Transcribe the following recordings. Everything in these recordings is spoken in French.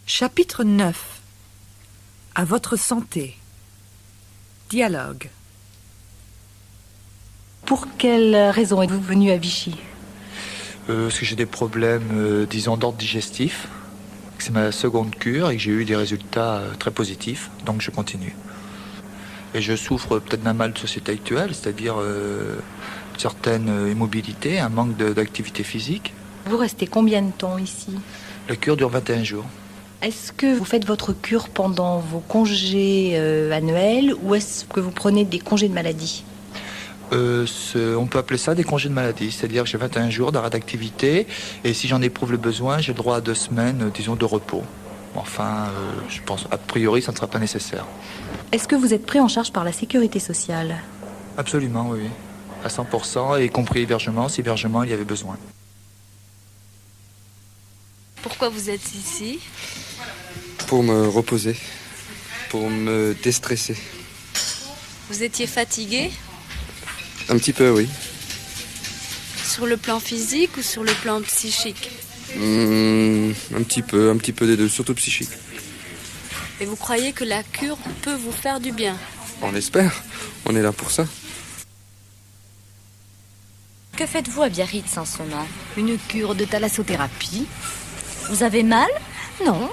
Chapitre 9. À votre santé. Dialogue. Pour quelle raison êtes-vous venu à Vichy? Parce que j'ai des problèmes, disons, d'ordre digestif. C'est ma seconde cure et que j'ai eu des résultats très positifs, donc je continue. Et je souffre peut-être d'un mal de société actuelle, c'est-à-dire une certaine immobilité, un manque d'activité physique. Vous restez combien de temps ici? La cure dure 21 jours. Est-ce que vous faites votre cure pendant vos congés annuels ou est-ce que vous prenez des congés de maladie? On peut appeler ça des congés de maladie, c'est-à-dire que j'ai 21 jours d'arrêt d'activité et si j'en éprouve le besoin, j'ai le droit à 2 semaines, disons, de repos. Enfin, je pense, a priori, ça ne sera pas nécessaire. Est-ce que vous êtes pris en charge par la sécurité sociale? Absolument, oui. À 100%, y compris hébergement, si hébergement il y avait besoin. Pourquoi vous êtes ici? Pour me reposer, pour me déstresser. Vous étiez fatigué? Un petit peu, oui. Sur le plan physique ou sur le plan psychique? Un petit peu des deux, surtout psychique. Et vous croyez que la cure peut vous faire du bien? On l'espère, on est là pour ça. Que faites-vous à Biarritz en ce moment? Une cure de thalassothérapie? Vous avez mal? Non,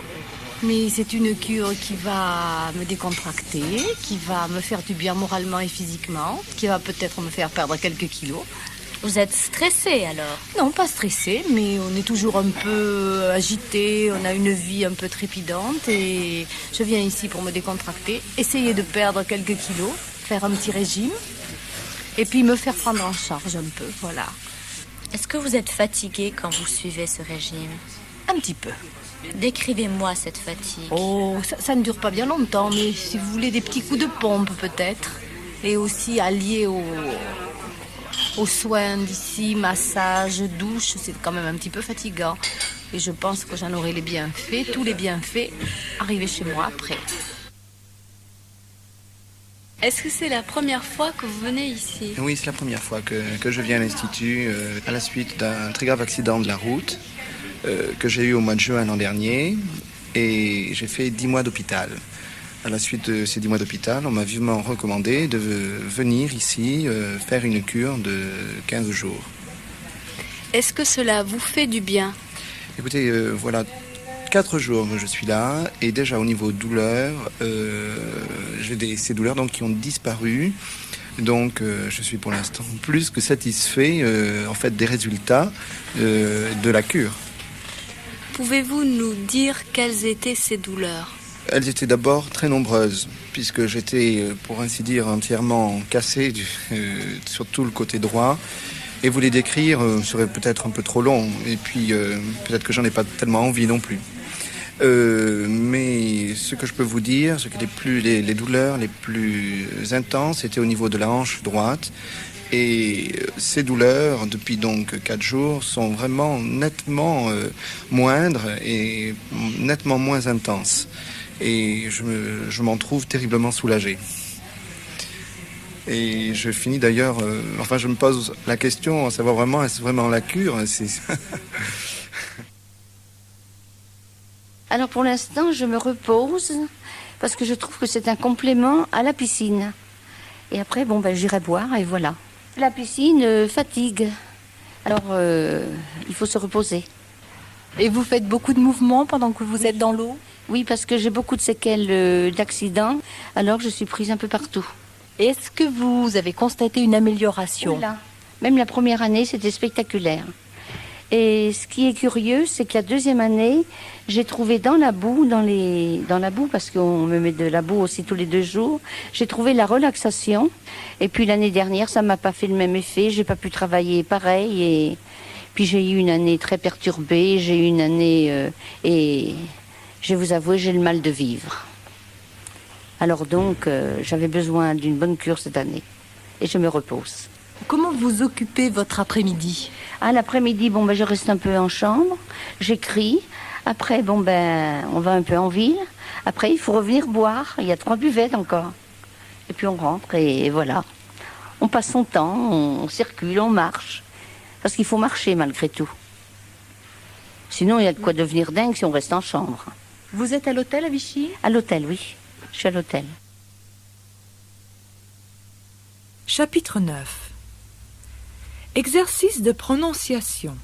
mais c'est une cure qui va me décontracter, qui va me faire du bien moralement et physiquement, qui va peut-être me faire perdre quelques kilos. Vous êtes stressé alors? Non, pas stressé, mais on est toujours un peu agité, on a une vie un peu trépidante et je viens ici pour me décontracter, essayer de perdre quelques kilos, faire un petit régime et puis me faire prendre en charge un peu, voilà. Est-ce que vous êtes fatigué quand vous suivez ce régime? Un petit peu. Décrivez-moi cette fatigue. Oh, ça ne dure pas bien longtemps, mais si vous voulez des petits coups de pompe peut-être, et aussi alliés aux soins d'ici, massage, douche, c'est quand même un petit peu fatigant. Et je pense que j'en aurai les bienfaits, tous les bienfaits, arrivés chez moi après. Est-ce que c'est la première fois que vous venez ici? Oui, c'est la première fois que je viens à l'Institut à la suite d'un très grave accident de la route que j'ai eu au mois de juin l'an dernier et j'ai fait 10 mois d'hôpital. À la suite de ces 10 mois d'hôpital, on m'a vivement recommandé de venir ici faire une cure de 15 jours. Est-ce que cela vous fait du bien? Écoutez, voilà 4 jours que je suis là et déjà au niveau douleur, j'ai ces douleurs donc, qui ont disparu. Donc je suis pour l'instant plus que satisfait en fait, des résultats de la cure. Pouvez-vous nous dire quelles étaient ces douleurs? Elles étaient d'abord très nombreuses, puisque j'étais, pour ainsi dire, entièrement cassé sur tout le côté droit. Et vous les décrire serait peut-être un peu trop long, et puis peut-être que j'en ai pas tellement envie non plus. Mais ce que je peux vous dire, c'est que les douleurs les plus intenses étaient au niveau de la hanche droite. Et ces douleurs, depuis donc 4 jours, sont vraiment nettement moindres et nettement moins intenses. Et je m'en trouve terriblement soulagé. Et je finis d'ailleurs, je me pose la question, à savoir vraiment, est-ce vraiment la cure? Alors pour l'instant, je me repose parce que je trouve que c'est un complément à la piscine. Et après, j'irai boire et voilà. La piscine fatigue. Alors, il faut se reposer. Et vous faites beaucoup de mouvements pendant que vous êtes dans l'eau? Oui, parce que j'ai beaucoup de séquelles d'accidents, alors je suis prise un peu partout. Et est-ce que vous avez constaté une amélioration? Oula. Même la première année, c'était spectaculaire. Et ce qui est curieux, c'est que la deuxième année, j'ai trouvé dans la boue, parce qu'on me met de la boue aussi tous les 2 jours, j'ai trouvé la relaxation. Et puis l'année dernière, ça m'a pas fait le même effet, j'ai pas pu travailler pareil. Et puis j'ai eu une année très perturbée, j'ai eu une année... et je vais vous avouer, j'ai le mal de vivre. Alors donc, j'avais besoin d'une bonne cure cette année. Et je me repose. Comment vous occupez votre après-midi? L'après-midi, je reste un peu en chambre, j'écris. Après, on va un peu en ville. Après, il faut revenir boire. Il y a 3 buvettes encore. Et puis on rentre et voilà. On passe son temps, on circule, on marche. Parce qu'il faut marcher malgré tout. Sinon, il y a de quoi devenir dingue si on reste en chambre. Vous êtes à l'hôtel à Vichy? À l'hôtel, oui. Je suis à l'hôtel. Chapitre 9. Exercice de prononciation.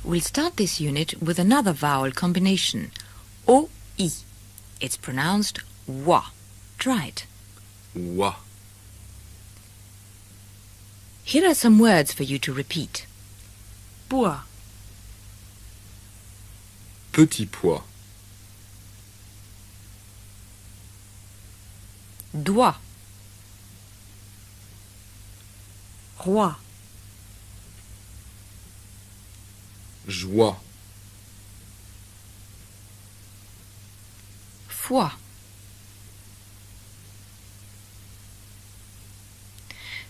We'll start this unit with another vowel combination. O-I. It's pronounced wa. Try it. Wa. Here are some words for you to repeat. Bois, Petit pois. Doigt. roi, Joie. Foi.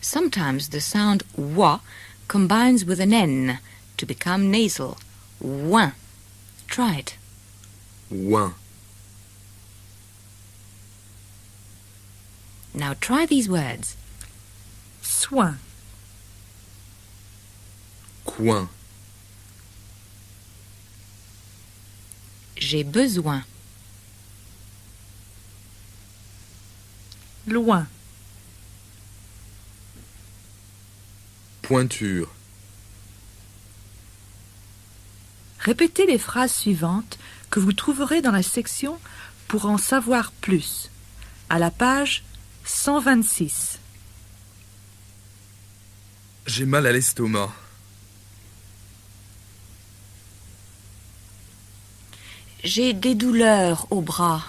Sometimes the sound wa combines with an N to become nasal. Ouin. Try it. Ouin. Now try these words. soin, Coin. J'ai besoin. loin, Pointure. Répétez les phrases suivantes que vous trouverez dans la section pour en savoir plus, à la page 126. J'ai mal à l'estomac. J'ai des douleurs au bras.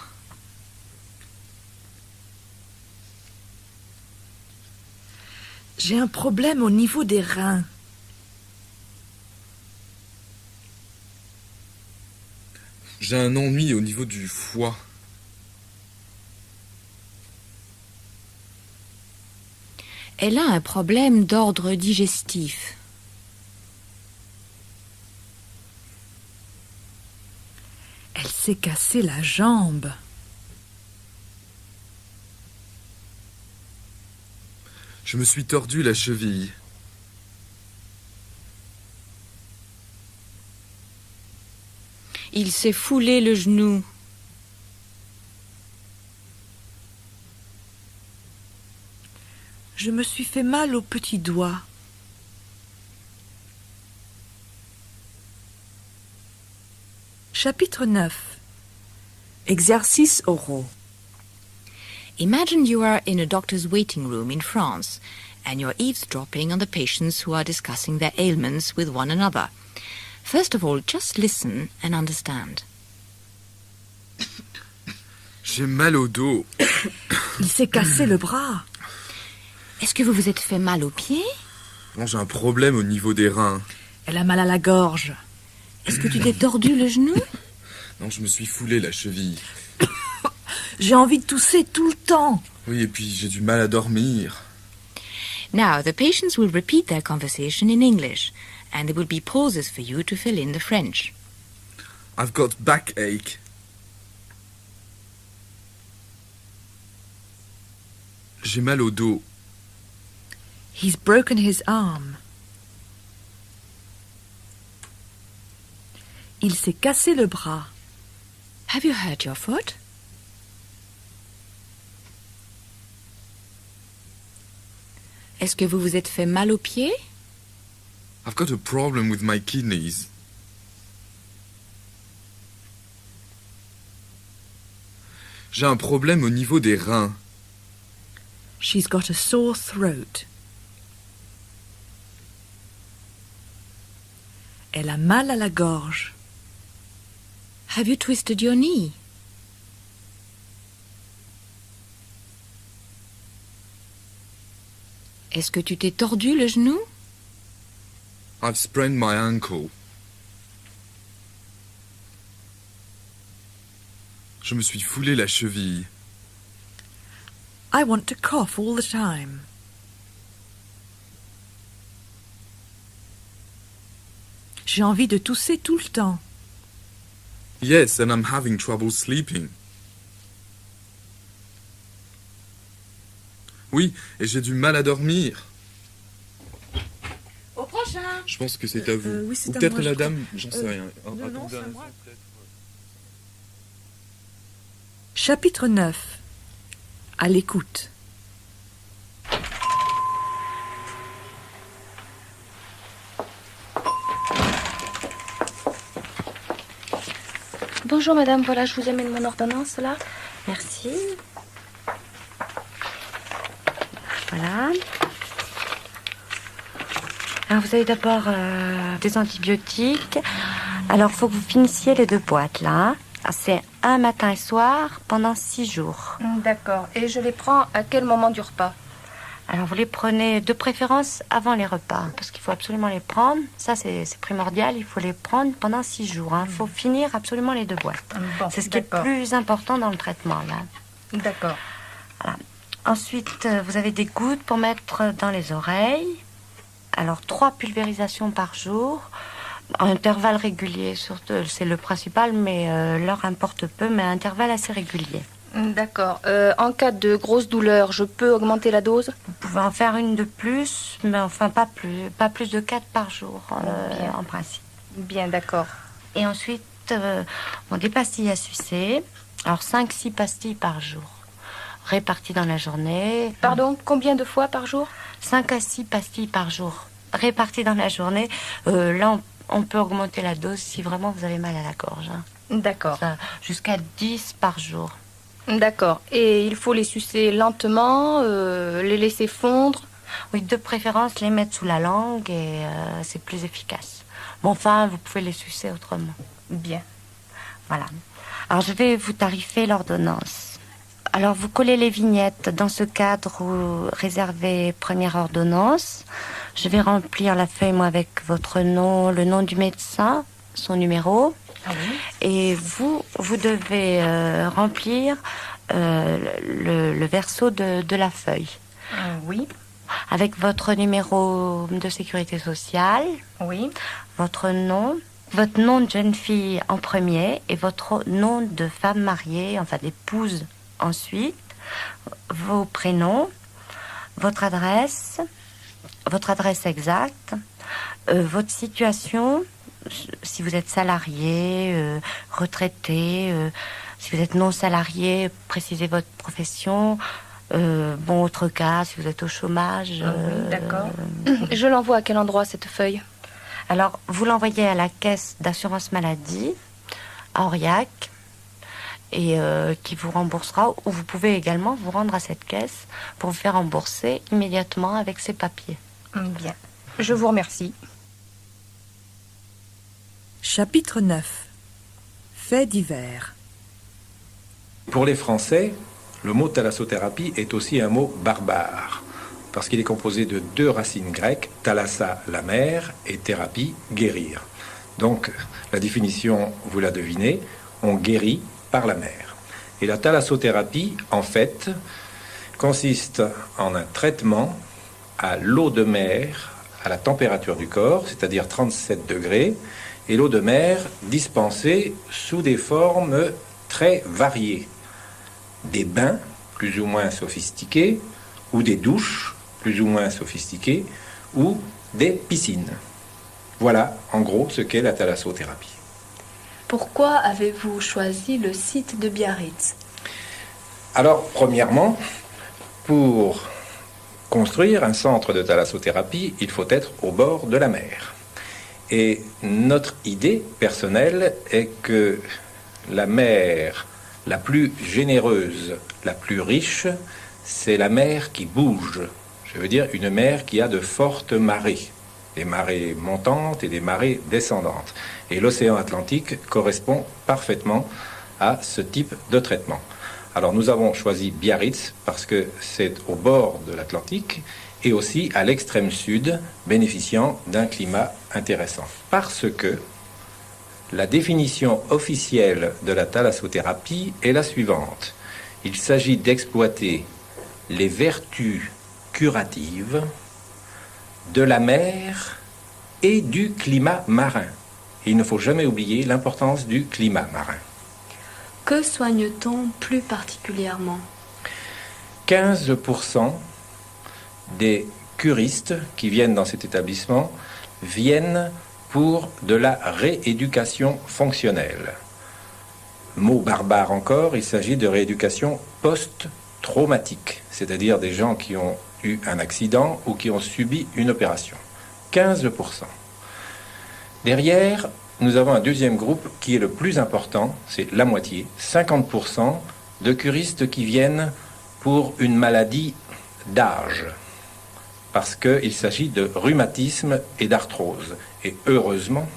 J'ai un problème au niveau des reins. J'ai un ennui au niveau du foie. Elle a un problème d'ordre digestif. Elle s'est cassé la jambe. Je me suis tordu la cheville. Il s'est foulé le genou. Je me suis fait mal au petit doigt. Chapitre 9. Exercices oraux. Imagine you are in a doctor's waiting room in France and you're eavesdropping on the patients who are discussing their ailments with one another. First of all, just listen and understand. J'ai mal au dos. Il s'est cassé le bras. Est-ce que vous vous êtes fait mal aux pieds? Non, j'ai un problème au niveau des reins. Elle a mal à la gorge. Est-ce que tu t'es tordu le genou? Non, je me suis foulé la cheville. J'ai envie de tousser tout le temps. Oui, et puis j'ai du mal à dormir. Now, the patients will repeat their conversation in English, and there will be pauses for you to fill in the French. I've got backache. J'ai mal au dos. He's broken his arm. Il s'est cassé le bras. Have you hurt your foot? Est-ce que vous vous êtes fait mal aux pieds? I've got a problem with my kidneys. J'ai un problème au niveau des reins. She's got a sore throat. Elle a mal à la gorge. Have you twisted your knee? Est-ce que tu t'es tordu le genou? I've sprained my ankle. Je me suis foulé la cheville. I want to cough all the time. J'ai envie de tousser tout le temps. Yes, and I'm having trouble sleeping. Oui, et j'ai du mal à dormir. Au prochain. Je pense que c'est à vous. oui, c'est Ou à peut-être moi, la je crois. dame, j'en sais rien. non, Attendez c'est à un moi. instant, peut-être. Chapitre 9. À l'écoute. Bonjour madame, voilà, je vous amène mon ordonnance là. Merci. Voilà. Alors vous avez d'abord des antibiotiques. Alors il faut que vous finissiez les 2 boîtes là. C'est un matin et soir pendant 6 jours. D'accord. Et je les prends à quel moment du repas? Alors vous les prenez de préférence avant les repas, parce qu'il faut absolument les prendre. Ça c'est primordial, il faut les prendre pendant 6 jours. Il faut finir absolument les 2 boîtes. Bon, c'est ce qui est le plus important dans le traitement là. D'accord. Voilà. Ensuite, vous avez des gouttes pour mettre dans les oreilles. Alors 3 pulvérisations par jour, à intervalles réguliers, surtout, c'est le principal, mais l'heure importe peu, mais à intervalles assez réguliers. D'accord. En cas de grosse douleur, je peux augmenter la dose? Vous pouvez en faire une de plus, mais enfin pas plus de 4 par jour en principe. Bien, d'accord. Et ensuite, des pastilles à sucer. Alors 5-6 pastilles par jour, réparties dans la journée. Pardon, combien de fois par jour? 5 à 6 pastilles par jour, réparties dans la journée. Là, on peut augmenter la dose si vraiment vous avez mal à la gorge. D'accord. Jusqu'à 10 par jour. D'accord. Et il faut les sucer lentement, les laisser fondre? Oui, de préférence, les mettre sous la langue et c'est plus efficace. Bon, enfin, vous pouvez les sucer autrement. Bien. Voilà. Alors, je vais vous tarifer l'ordonnance. Alors, vous collez les vignettes dans ce cadre réservé première ordonnance. Je vais remplir la feuille, moi, avec votre nom, le nom du médecin, son numéro. Ah oui. Et vous devez remplir le verso de la feuille. Oui. Avec votre numéro de sécurité sociale. Oui. Votre nom de jeune fille en premier et votre nom de femme mariée, enfin d'épouse ensuite. Vos prénoms, votre adresse exacte, votre situation. Si vous êtes salarié, retraité, si vous êtes non salarié, précisez votre profession. Autre cas, si vous êtes au chômage. Oui, d'accord. Je l'envoie à quel endroit, cette feuille? Alors, vous l'envoyez à la caisse d'assurance maladie, à Aurillac, et qui vous remboursera. Ou vous pouvez également vous rendre à cette caisse pour vous faire rembourser immédiatement avec ces papiers. Bien. Je vous remercie. Chapitre 9. Faits divers. Pour les Français, le mot thalassothérapie est aussi un mot barbare, parce qu'il est composé de 2 racines grecques, thalassa, la mer, et thérapie, guérir. Donc, la définition, vous la devinez, on guérit par la mer. Et la thalassothérapie, en fait, consiste en un traitement à l'eau de mer, à la température du corps, c'est-à-dire 37 degrés, et l'eau de mer dispensée sous des formes très variées. Des bains plus ou moins sophistiqués, ou des douches plus ou moins sophistiquées, ou des piscines. Voilà en gros ce qu'est la thalassothérapie. Pourquoi avez-vous choisi le site de Biarritz? Alors, premièrement, pour construire un centre de thalassothérapie, il faut être au bord de la mer. Et notre idée personnelle est que la mer la plus généreuse, la plus riche, c'est la mer qui bouge. Je veux dire une mer qui a de fortes marées, des marées montantes et des marées descendantes. Et l'océan Atlantique correspond parfaitement à ce type de traitement. Alors nous avons choisi Biarritz parce que c'est au bord de l'Atlantique et aussi à l'extrême sud, bénéficiant d'un climat intéressant. Parce que la définition officielle de la thalassothérapie est la suivante. Il s'agit d'exploiter les vertus curatives de la mer et du climat marin. Et il ne faut jamais oublier l'importance du climat marin. Que soigne-t-on plus particulièrement? 15% des curistes qui viennent dans cet établissement viennent pour de la rééducation fonctionnelle. mot barbare encore, il s'agit de rééducation post-traumatique, c'est-à-dire des gens qui ont eu un accident ou qui ont subi une opération. 15%. Derrière, nous avons un deuxième groupe qui est le plus important, c'est la moitié, 50% de curistes qui viennent pour une maladie d'âge, parce qu'il s'agit de rhumatisme et d'arthrose. Et heureusement,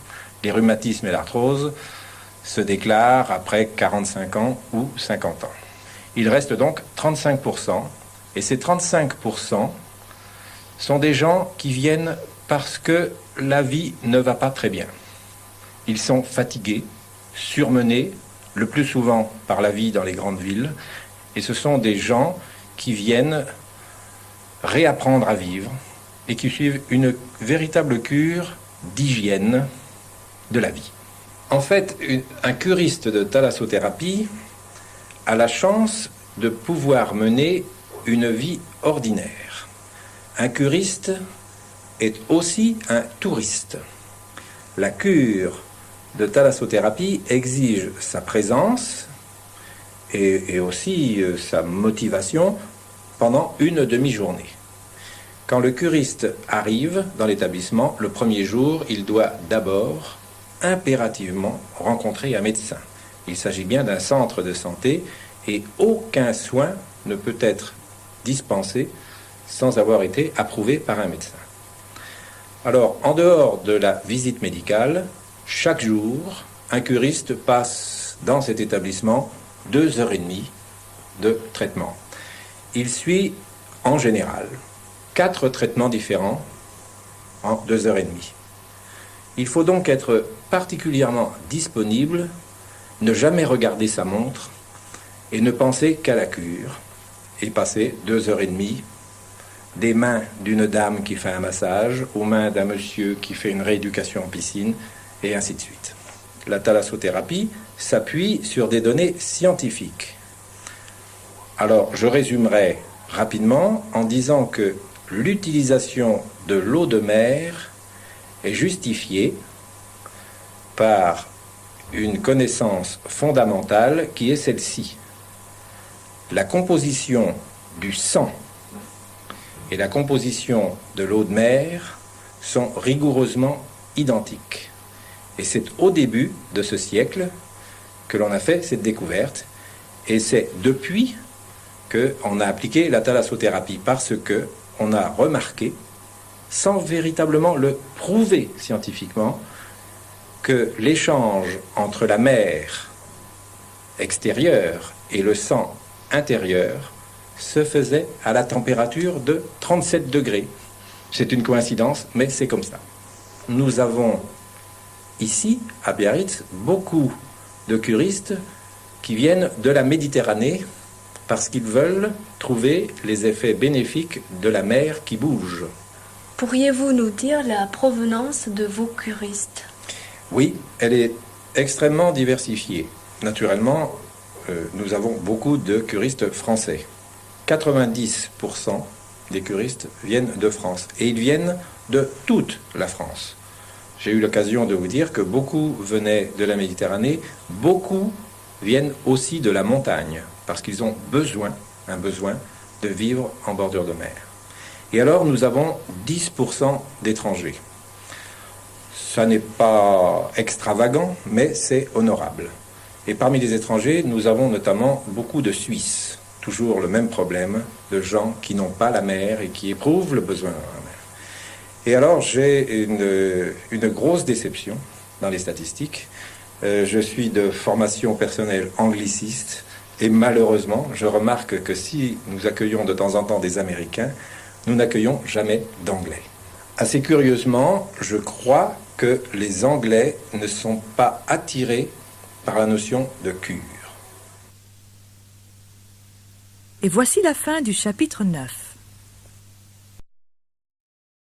les rhumatismes et l'arthrose se déclarent après 45 ans ou 50 ans. Il reste donc 35%, et ces 35% sont des gens qui viennent parce que la vie ne va pas très bien. Ils sont fatigués, surmenés, le plus souvent par la vie dans les grandes villes, et ce sont des gens qui viennent réapprendre à vivre et qui suivent une véritable cure d'hygiène de la vie. En fait, un curiste de thalassothérapie a la chance de pouvoir mener une vie ordinaire. Un curiste est aussi un touriste. La cure de thalassothérapie exige sa présence et aussi sa motivation pendant une demi-journée. Quand le curiste arrive dans l'établissement, le premier jour, il doit d'abord impérativement rencontrer un médecin. Il s'agit bien d'un centre de santé et aucun soin ne peut être dispensé sans avoir été approuvé par un médecin. Alors, en dehors de la visite médicale, chaque jour, un curiste passe dans cet établissement 2h30 de traitement. Il suit en général 4 traitements différents en 2h30. Il faut donc être particulièrement disponible, ne jamais regarder sa montre et ne penser qu'à la cure et passer 2h30 des mains d'une dame qui fait un massage aux mains d'un monsieur qui fait une rééducation en piscine et ainsi de suite. La thalassothérapie s'appuie sur des données scientifiques. Alors, je résumerai rapidement en disant que l'utilisation de l'eau de mer est justifiée par une connaissance fondamentale qui est celle-ci. La composition du sang et la composition de l'eau de mer sont rigoureusement identiques. Et c'est au début de ce siècle que l'on a fait cette découverte. Et c'est depuis qu'on a appliqué la thalassothérapie parce qu'on a remarqué, sans véritablement le prouver scientifiquement, que l'échange entre la mer extérieure et le sang intérieur se faisait à la température de 37 degrés. C'est une coïncidence, mais c'est comme ça. Nous avons ici, à Biarritz, beaucoup de curistes qui viennent de la Méditerranée parce qu'ils veulent trouver les effets bénéfiques de la mer qui bouge. Pourriez-vous nous dire la provenance de vos curistes? Oui, elle est extrêmement diversifiée. Naturellement, nous avons beaucoup de curistes français. 90% des curistes viennent de France et ils viennent de toute la France. J'ai eu l'occasion de vous dire que beaucoup venaient de la Méditerranée, beaucoup viennent aussi de la montagne parce qu'ils ont un besoin de vivre en bordure de mer. Et alors nous avons 10% d'étrangers. Ça n'est pas extravagant, mais c'est honorable. Et parmi les étrangers, nous avons notamment beaucoup de Suisses. Toujours le même problème de gens qui n'ont pas la mer et qui éprouvent le besoin de la mer. Et alors j'ai une grosse déception dans les statistiques. Je suis de formation personnelle angliciste et malheureusement, je remarque que si nous accueillons de temps en temps des Américains, nous n'accueillons jamais d'Anglais. Assez curieusement, je crois que les Anglais ne sont pas attirés par la notion de cure. Et voici la fin du chapitre 9.